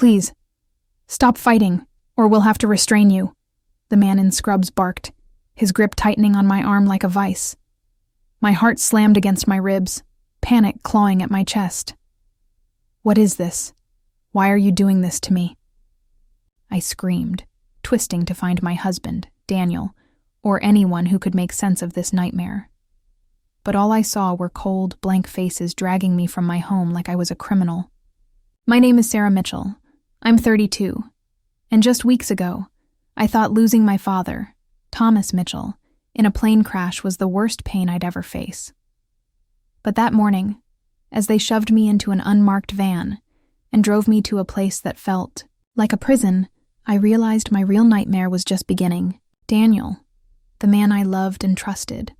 Please, stop fighting, or we'll have to restrain you," the man in scrubs barked, his grip tightening on my arm like a vice. My heart slammed against my ribs, panic clawing at my chest. "What is this? Why are you doing this to me?" I screamed, twisting to find my husband, Daniel, or anyone who could make sense of this nightmare. But all I saw were cold, blank faces dragging me from my home like I was a criminal. "My name is Sarah Mitchell. I'm 32. And just weeks ago, I thought losing my father, Thomas Mitchell, in a plane crash was the worst pain I'd ever face. But that morning, as they shoved me into an unmarked van and drove me to a place that felt like a prison, I realized my real nightmare was just beginning. Daniel, the man I loved and trusted,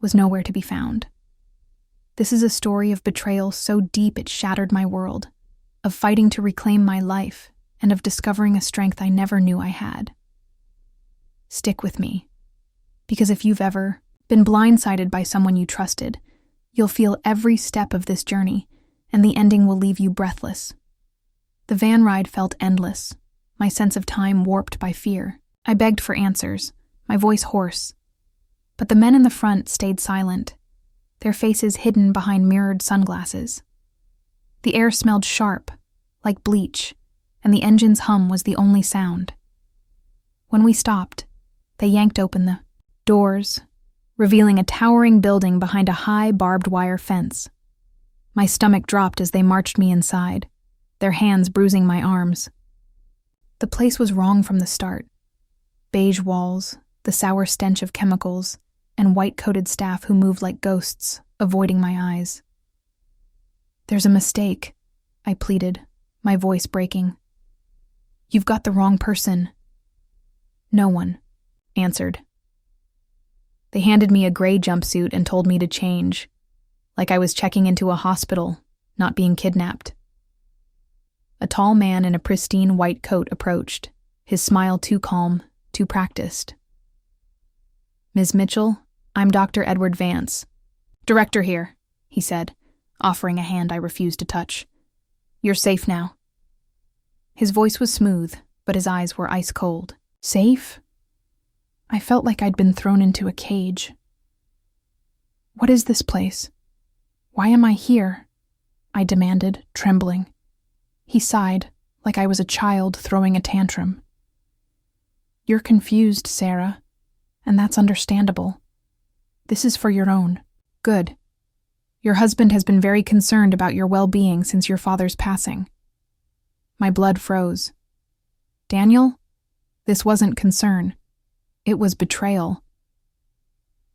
was nowhere to be found. This is a story of betrayal so deep it shattered my world, of fighting to reclaim my life, and of discovering a strength I never knew I had. Stick with me, because if you've ever been blindsided by someone you trusted, you'll feel every step of this journey, and the ending will leave you breathless. The van ride felt endless, my sense of time warped by fear. I begged for answers, my voice hoarse. But the men in the front stayed silent, their faces hidden behind mirrored sunglasses. The air smelled sharp, like bleach, and the engine's hum was the only sound. When we stopped, they yanked open the doors, revealing a towering building behind a high barbed wire fence. My stomach dropped as they marched me inside, their hands bruising my arms. The place was wrong from the start. Beige walls, the sour stench of chemicals, and white-coated staff who moved like ghosts, avoiding my eyes. "There's a mistake," I pleaded, my voice breaking. "You've got the wrong person." "No one," answered. They handed me a gray jumpsuit and told me to change, like I was checking into a hospital, not being kidnapped. A tall man in a pristine white coat approached, his smile too calm, too practiced. "Ms. Mitchell, I'm Dr. Edward Vance. Director here," he said, offering a hand I refused to touch. "You're safe now." His voice was smooth, but his eyes were ice cold. Safe? I felt like I'd been thrown into a cage. "What is this place? Why am I here?" I demanded, trembling. He sighed, like I was a child throwing a tantrum. "You're confused, Sarah, and that's understandable. This is for your own good. Your husband has been very concerned about your well-being since your father's passing." My blood froze. "Daniel? This wasn't concern. It was betrayal.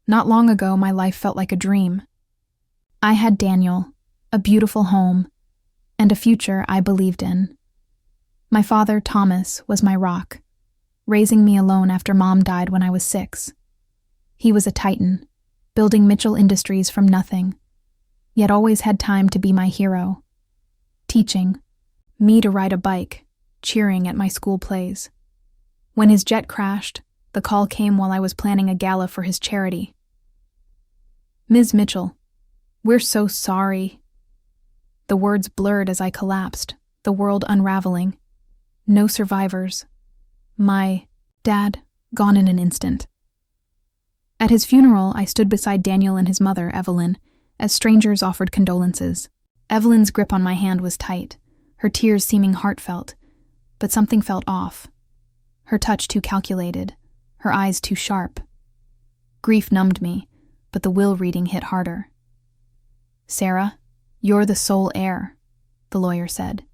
Not long ago, my life felt like a dream. I had Daniel, a beautiful home, and a future I believed in. My father, Thomas, was my rock, raising me alone after Mom died when I was 6. He was a titan, building Mitchell Industries from nothing, yet always had time to be my hero, teaching me to ride a bike, cheering at my school plays. When his jet crashed, the call came while I was planning a gala for his charity. "Ms. Mitchell, we're so sorry." The words blurred as I collapsed, the world unraveling. No survivors. My dad gone in an instant. At his funeral, I stood beside Daniel and his mother, Evelyn, as strangers offered condolences. Evelyn's grip on my hand was tight, her tears seeming heartfelt, but something felt off. Her touch too calculated, her eyes too sharp. Grief numbed me, but the will reading hit harder. "Sarah, you're the sole heir," the lawyer said.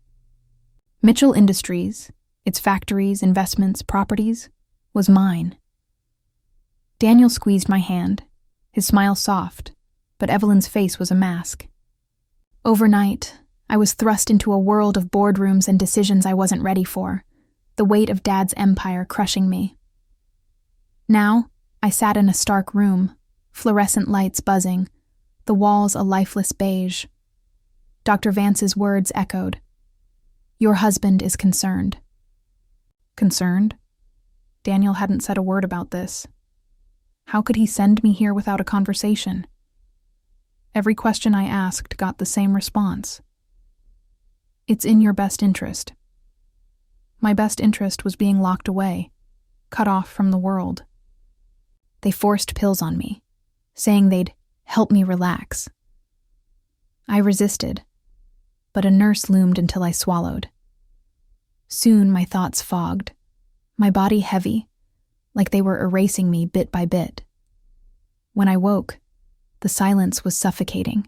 Mitchell Industries, its factories, investments, properties, was mine. Daniel squeezed my hand, his smile soft, but Evelyn's face was a mask. Overnight, I was thrust into a world of boardrooms and decisions I wasn't ready for, the weight of Dad's empire crushing me. Now, I sat in a stark room, fluorescent lights buzzing, the walls a lifeless beige. Dr. Vance's words echoed. "Your husband is concerned." Concerned? Daniel hadn't said a word about this. How could he send me here without a conversation? Every question I asked got the same response. "It's in your best interest." My best interest was being locked away, cut off from the world. They forced pills on me, saying they'd help me relax. I resisted, but a nurse loomed until I swallowed. Soon my thoughts fogged, my body heavy, like they were erasing me bit by bit. When I woke, the silence was suffocating.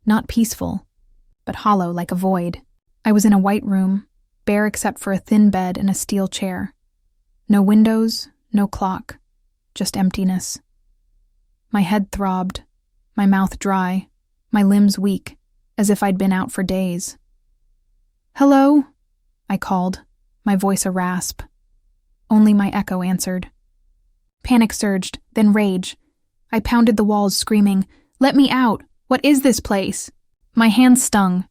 Not peaceful, but hollow like a void. I was in a white room, bare except for a thin bed and a steel chair. No windows, no clock, just emptiness. My head throbbed, my mouth dry, my limbs weak, as if I'd been out for days. "Hello?" I called, my voice a rasp. Only my echo answered. Panic surged, then rage. I pounded the walls, screaming, "Let me out! What is this place?" My hands stung,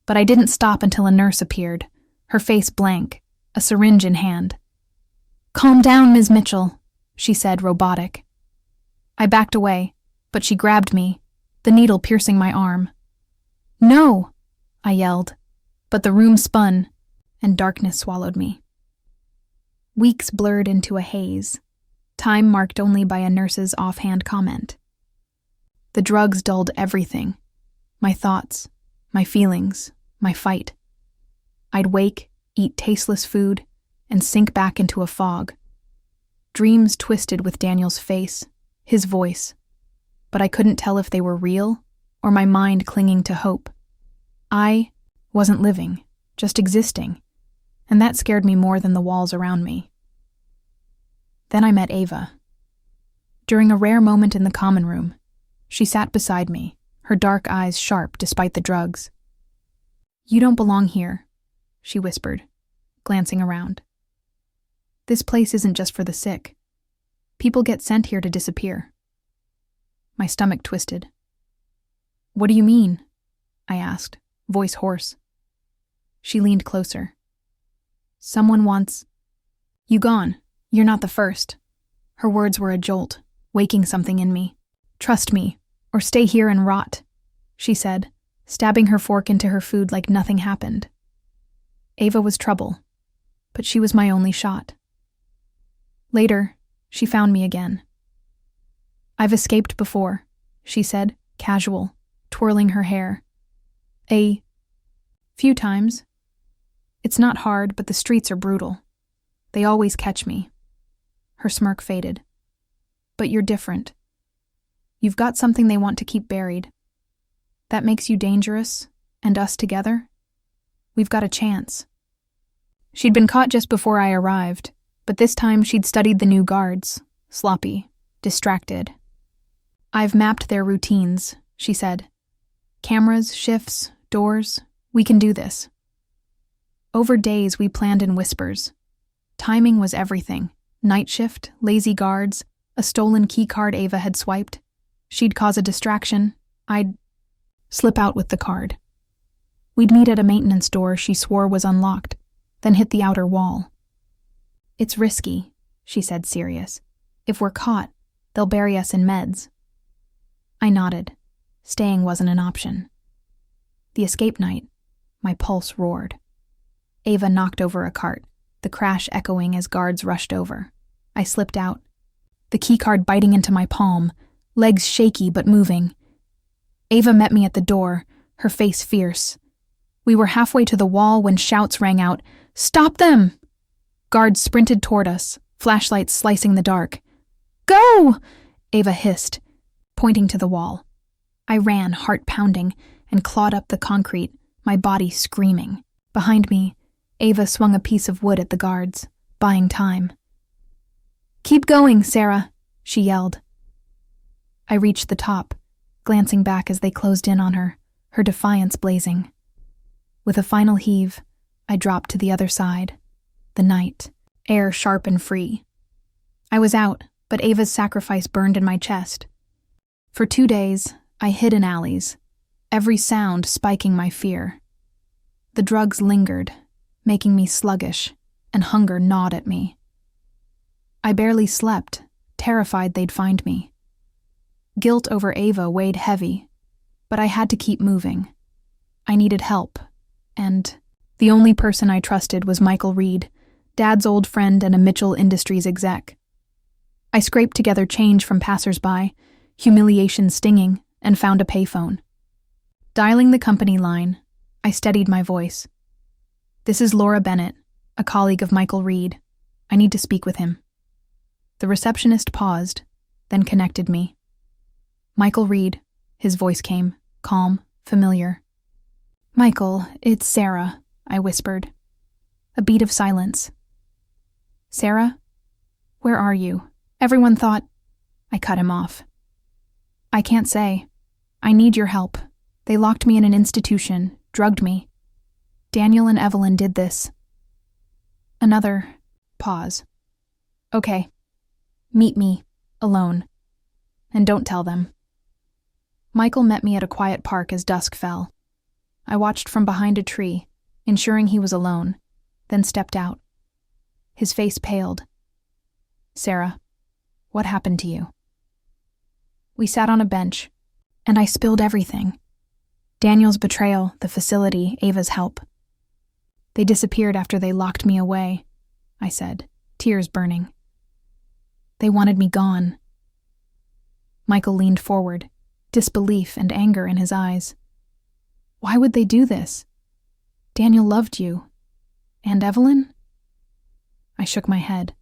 but I didn't stop until a nurse appeared, her face blank, a syringe in hand. "Calm down, Ms. Mitchell," she said, robotic. I backed away, but she grabbed me, the needle piercing my arm. "No!" I yelled, but the room spun, and darkness swallowed me. Weeks blurred into a haze, time marked only by a nurse's offhand comment. The drugs dulled everything, my thoughts, my feelings, my fight. I'd wake, eat tasteless food, and sink back into a fog. Dreams twisted with Daniel's face, his voice, but I couldn't tell if they were real or my mind clinging to hope. I wasn't living, just existing, and that scared me more than the walls around me. Then I met Ava. During a rare moment in the common room, she sat beside me, her dark eyes sharp despite the drugs. "You don't belong here," she whispered, glancing around. "This place isn't just for the sick. People get sent here to disappear." My stomach twisted. "What do you mean?" I asked, voice hoarse. She leaned closer. "Someone wants you gone. You're not the first." Her words were a jolt, waking something in me. "Trust me, or stay here and rot," she said, stabbing her fork into her food like nothing happened. Ava was trouble, but she was my only shot. Later, she found me again. "I've escaped before," she said, casual, twirling her hair. "A few times. It's not hard, but the streets are brutal. They always catch me." Her smirk faded. "But you're different. You've got something they want to keep buried. That makes you dangerous, and us together? We've got a chance." She'd been caught just before I arrived, but this time she'd studied the new guards, sloppy, distracted. "I've mapped their routines," she said. "Cameras, shifts, doors, we can do this." Over days we planned in whispers. Timing was everything. Night shift, lazy guards, a stolen keycard Ava had swiped. She'd cause a distraction. I'd slip out with the card. We'd meet at a maintenance door she swore was unlocked, then hit the outer wall. "It's risky," she said, serious. "If we're caught, they'll bury us in meds." I nodded. Staying wasn't an option. The escape night, my pulse roared. Ava knocked over a cart, the crash echoing as guards rushed over. I slipped out, the keycard biting into my palm, legs shaky but moving. Ava met me at the door, her face fierce. We were halfway to the wall when shouts rang out, "Stop them!" Guards sprinted toward us, flashlights slicing the dark. "Go!" Ava hissed, pointing to the wall. I ran, heart pounding, and clawed up the concrete, my body screaming. Behind me, Ava swung a piece of wood at the guards, buying time. "Keep going, Sarah," she yelled. I reached the top, glancing back as they closed in on her, her defiance blazing. With a final heave, I dropped to the other side. The night, air sharp and free. I was out, but Ava's sacrifice burned in my chest. For 2 days, I hid in alleys, every sound spiking my fear. The drugs lingered, making me sluggish, and hunger gnawed at me. I barely slept, terrified they'd find me. Guilt over Ava weighed heavy, but I had to keep moving. I needed help, and The only person I trusted was Michael Reed, Dad's old friend and a Mitchell Industries exec. I scraped together change from passersby, humiliation stinging, and found a payphone. Dialing the company line, I steadied my voice. "This is Laura Bennett, a colleague of Michael Reed. I need to speak with him." The receptionist paused, then connected me. "Michael Reed," his voice came, calm, familiar. "Michael, it's Sarah," I whispered. A beat of silence. "Sarah? Where are you? Everyone thought—" I cut him off. "I can't say. I need your help. They locked me in an institution, drugged me. Daniel and Evelyn did this." Another pause. "Okay. Meet me, alone. And don't tell them." Michael met me at a quiet park as dusk fell. I watched from behind a tree, ensuring he was alone, then stepped out. His face paled. "Sarah, what happened to you?" We sat on a bench, and I spilled everything. Daniel's betrayal, the facility, Ava's help. "They disappeared after they locked me away," I said, tears burning. "They wanted me gone." Michael leaned forward, disbelief and anger in his eyes. "Why would they do this? Daniel loved you. And Evelyn?" I shook my head.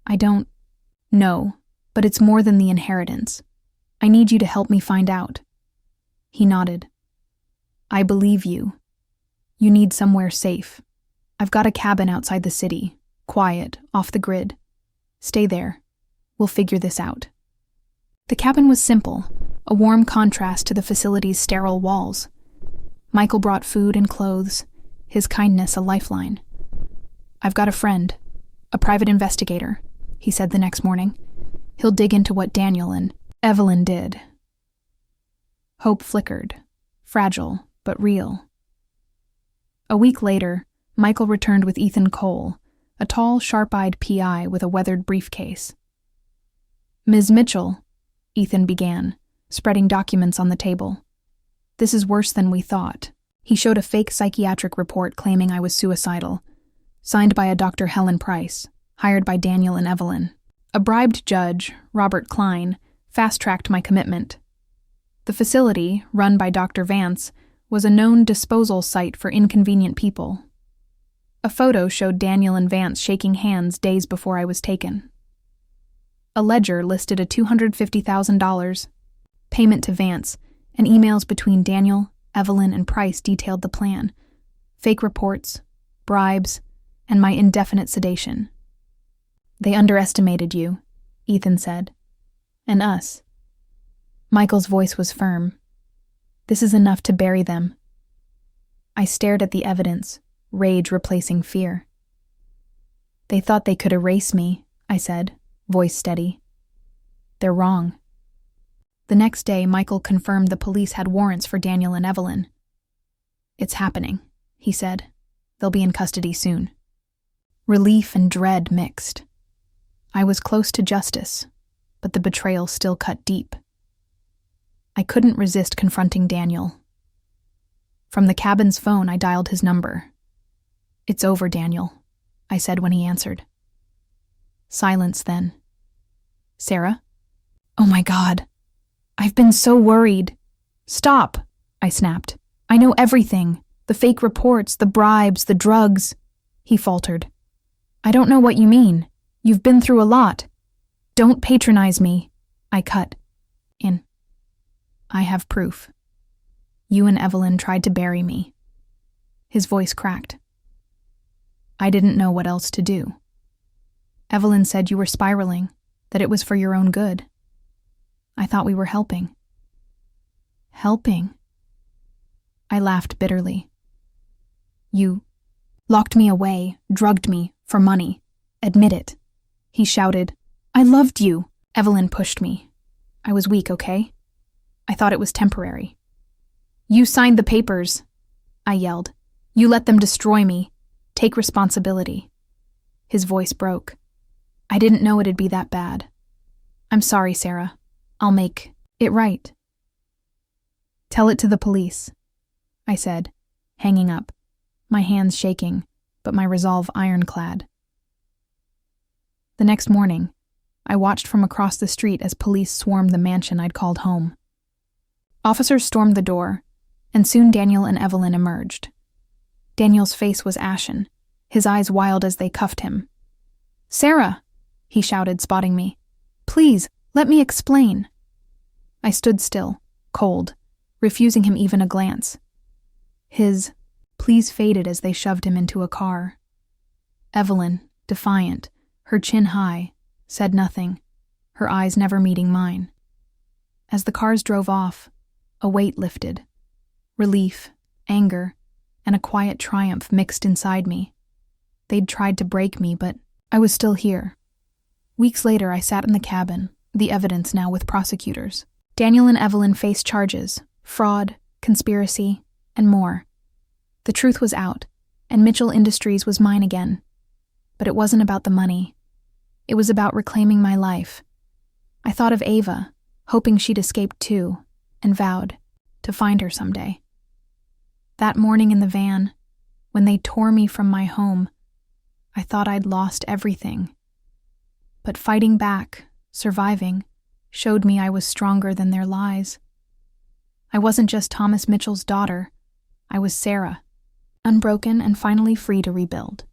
"I don't know, but it's more than the inheritance. I need you to help me find out." He nodded. "I believe you. You need somewhere safe. I've got a cabin outside the city, quiet, off the grid. Stay there. We'll figure this out." The cabin was simple, a warm contrast to the facility's sterile walls. Michael brought food and clothes, his kindness a lifeline. "I've got a friend, a private investigator," he said the next morning. "He'll dig into what Daniel and Evelyn did." Hope flickered, fragile but real. A week later, Michael returned with Ethan Cole, a tall, sharp-eyed PI with a weathered briefcase. "Ms. Mitchell," Ethan began, spreading documents on the table. "This is worse than we thought." He showed a fake psychiatric report claiming I was suicidal, signed by a Dr. Helen Price, hired by Daniel and Evelyn. A bribed judge, Robert Klein, fast-tracked my commitment. The facility, run by Dr. Vance, was a known disposal site for inconvenient people. A photo showed Daniel and Vance shaking hands days before I was taken. A ledger listed a $250,000 payment to Vance, and emails between Daniel, Evelyn, and Price detailed the plan: fake reports, bribes, and my indefinite sedation. "They underestimated you," Ethan said. "And us." Michael's voice was firm. "This is enough to bury them." I stared at the evidence, rage replacing fear. "They thought they could erase me," I said, voice steady. "They're wrong." The next day, Michael confirmed the police had warrants for Daniel and Evelyn. "It's happening," he said. "They'll be in custody soon." Relief and dread mixed. I was close to justice, but the betrayal still cut deep. I couldn't resist confronting Daniel. From the cabin's phone, I dialed his number. "It's over, Daniel," I said when he answered. Silence then. "Sarah?" "Oh my God. I've been so worried." "Stop," I snapped. "I know everything. The fake reports, the bribes, the drugs." He faltered. "I don't know what you mean. You've been through a lot." "Don't patronize me," I cut in. "I have proof. You and Evelyn tried to bury me." His voice cracked. "I didn't know what else to do. Evelyn said you were spiraling, that it was for your own good. I thought we were helping." "Helping?" I laughed bitterly. "You locked me away, drugged me, for money. Admit it." He shouted. "I loved you." Evelyn pushed me. I was weak, okay? I thought it was temporary. "You signed the papers," I yelled. "You let them destroy me. Take responsibility." His voice broke. "I didn't know it'd be that bad. I'm sorry, Sarah. I'll make it right." "Tell it to the police," I said, hanging up. my hands shaking, but my resolve ironclad. The next morning, I watched from across the street as police swarmed the mansion I'd called home. Officers stormed the door, and soon Daniel and Evelyn emerged. Daniel's face was ashen, his eyes wild as they cuffed him. "Sarah!" he shouted, spotting me. "Please, let me explain." I stood still, cold, refusing him even a glance. His please faded as they shoved him into a car. Evelyn, defiant, her chin high, said nothing, her eyes never meeting mine. As the cars drove off, a weight lifted. Relief, anger, and a quiet triumph mixed inside me. They'd tried to break me, but I was still here. Weeks later, I sat in the cabin, the evidence now with prosecutors. Daniel and Evelyn faced charges, fraud, conspiracy, and more. The truth was out, and Mitchell Industries was mine again. But it wasn't about the money. It was about reclaiming my life. I thought of Ava, hoping she'd escaped too, and vowed to find her someday. That morning in the van, when they tore me from my home, I thought I'd lost everything. But fighting back, surviving, showed me I was stronger than their lies. I wasn't just Thomas Mitchell's daughter. I was Sarah, unbroken and finally free to rebuild.